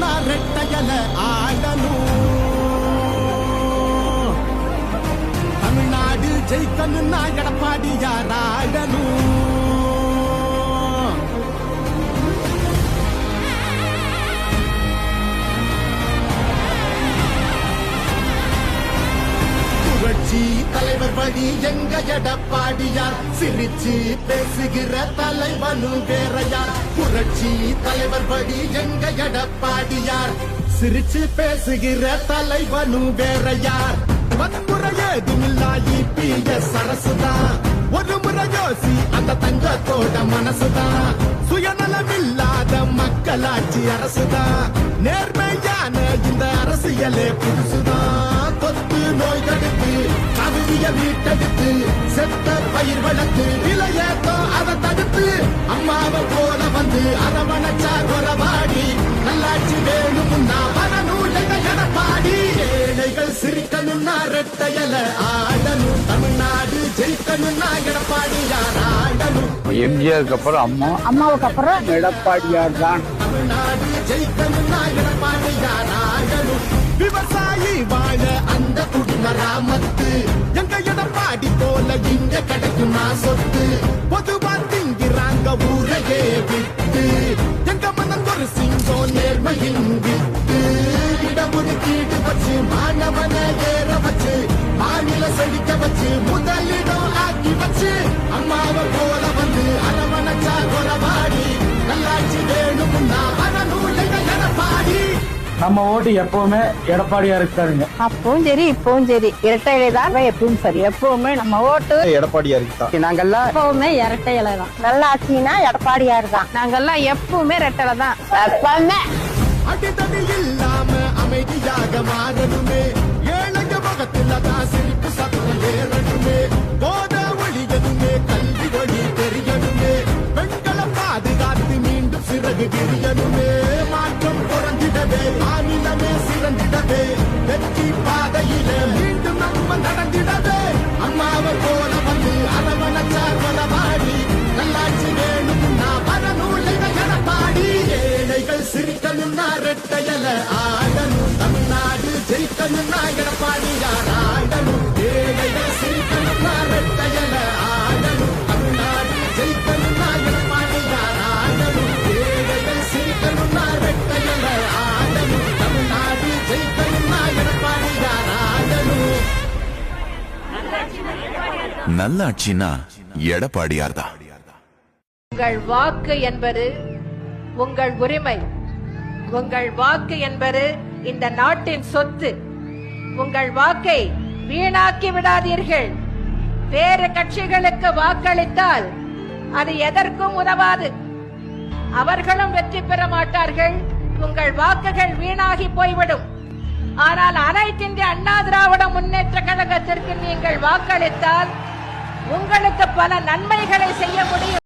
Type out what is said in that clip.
ஜெயிக்கணும்னா ரெட்டையல ஆடணும். தமிழ்நாடு ஜெயிக்கணும்னா எடப்பாடியார் ஆடணும். புரட்சி தலைவர் வழி எங்க எடப்பாடியார், சிரிச்சு பேசுகிற தலைவனும் வேறையார். புரட்சி தலைவர் வழி எங்க எடப்பாடியார், சிரிச்சு பேசுகிற தலைவனும் வேறையார். வன்முறை ஏதுமில்லா இபிஎஸ் அரசுதான், ஒரு முறை யோசி அந்த தங்கத்தோட மனசுதான். சுயநலமில்லாத மக்களாட்சி அரசுதான், நேர்மையான இந்த அரசியலே புதுசுதான். தொத்து நோய் தடுத்து கவிதைய மீட்டெடுத்து செத்த பயிர் வளர்த்து விலையேத்தம் அதை தடுத்து அம்மாவை போல வந்து அரவணைச்சார் உறவாடி. நல்லாட்சி வேணும்னா வரணும் எங்க எடப்பாடி. ஏழைகள் சிரிக்கணும்னா ரெட்டையல ஆடணும். தமிழ்நாடு ஜெயிக்கணும்னா எடப்பாடியார் ஆடணும். எம்ஜிஆருக்கு அப்புறம் அம்மாவுக்கு அப்புறம் எடப்பாடியார் தான். தமிழ்நாடு ஜெயிக்கணும்னா எடப்பாடியார் ஆடணும். விவசாயி வாழ அந்த குடிமராமத்து எங்க எடப்பாடி போல இங்க கிடைக்குமா சொத்து. பொதுவா திங்கிறாங்க ஊரையே விட்டு, எங்க மனம் ஒரு சிங்கம் நேர்மையின் விட்டு. இடஒதுக்கீடு வச்சு மாணவனை ஏற வச்சு, மாநில செழிக்க வச்சு முதலிடம் ஆக்கி வச்சு, அம்மாவை போல வந்து அரவணைச்சா கொலவாடி. நல்லாட்சி வேணும்னா வரணும் எங்க எடப்பாடி. நம்ம ஓட்டு எப்பவுமே எடப்பாடியா இருக்காருங்க. அப்பவும் சரி இப்பவும் சரி இரட்டை இலை தான் எப்பவும் சரி. எப்பவுமே நம்ம ஓட்டு எடப்பாடியா இருக்கு. நாங்கெல்லாம் எப்பவுமே இரட்டை இலை தான். நல்ல ஆட்சினா எடப்பாடியார் தான். நாங்கெல்லாம் எப்பவுமே இரட்டை தான். எப்பவுமே அடித்தடி இல்லாம அமைதியாக மாறணுமே, ஏழைங்க முகத்துல தான் சிரிப்பு சத்தம் ஏறணுமே. போத ஒழியணுமே, கல்வி ஒளி தெரியணுமே, பெண்களை பாதுகாத்து மீண்டும் சிறகு விரியணுமே. மாற்றம் குறைந்திடவே மாநிலமே சிறந்திடவே, வெற்றி பாதையில மீண்டும் நம்ம நடந்திடவே. அம்மாவை போல வந்து அரவணைச்சார் கொலவாடி. நல்லாட்சி வேணும்னா வரணும் எங்க எடப்பாடி. ஏழைகள் சிரிக்கணும்னா ரெட்டையல ஆடணும். தமிழ்நாடு ஜெயிக்கணும்னா எடப்பாடியார் ஆடணும். ஏழைகள் சிரிக்கணும்னா ரெட்டையல ஆடணும். தமிழ்நாடு ஜெயிக்கணும்னா எடப்பாடியார் ஆடணும். ஏழைகள் சிரிக்கணும்னா ரெட்டையல ஆடணும். தமிழ்நாடு ஜெயிக்கணும்னா எடப்பாடியார் ஆடணும். நல்லாட்சினா எடப்பாடியார் தான். உங்கள் வாக்கு என்பது உங்கள் உரிமை. உங்கள் வாக்கு என்பது இந்த நாட்டின் சொத்து. உங்கள் வாக்கை வீணாக்கி விடாதீர்கள். வேறு கட்சிகளுக்கு வாக்களித்தால் அது எதற்கும் உதவாது. அவர்களும் வெற்றி பெற மாட்டார்கள். உங்கள் வாக்குகள் வீணாகி போய்விடும். ஆனால் அனைத்து இந்திய அண்ணா திராவிட முன்னேற்ற கழகத்திற்கு நீங்கள் வாக்களித்தால் உங்களுக்கு பல நன்மைகளை செய்ய முடியும்.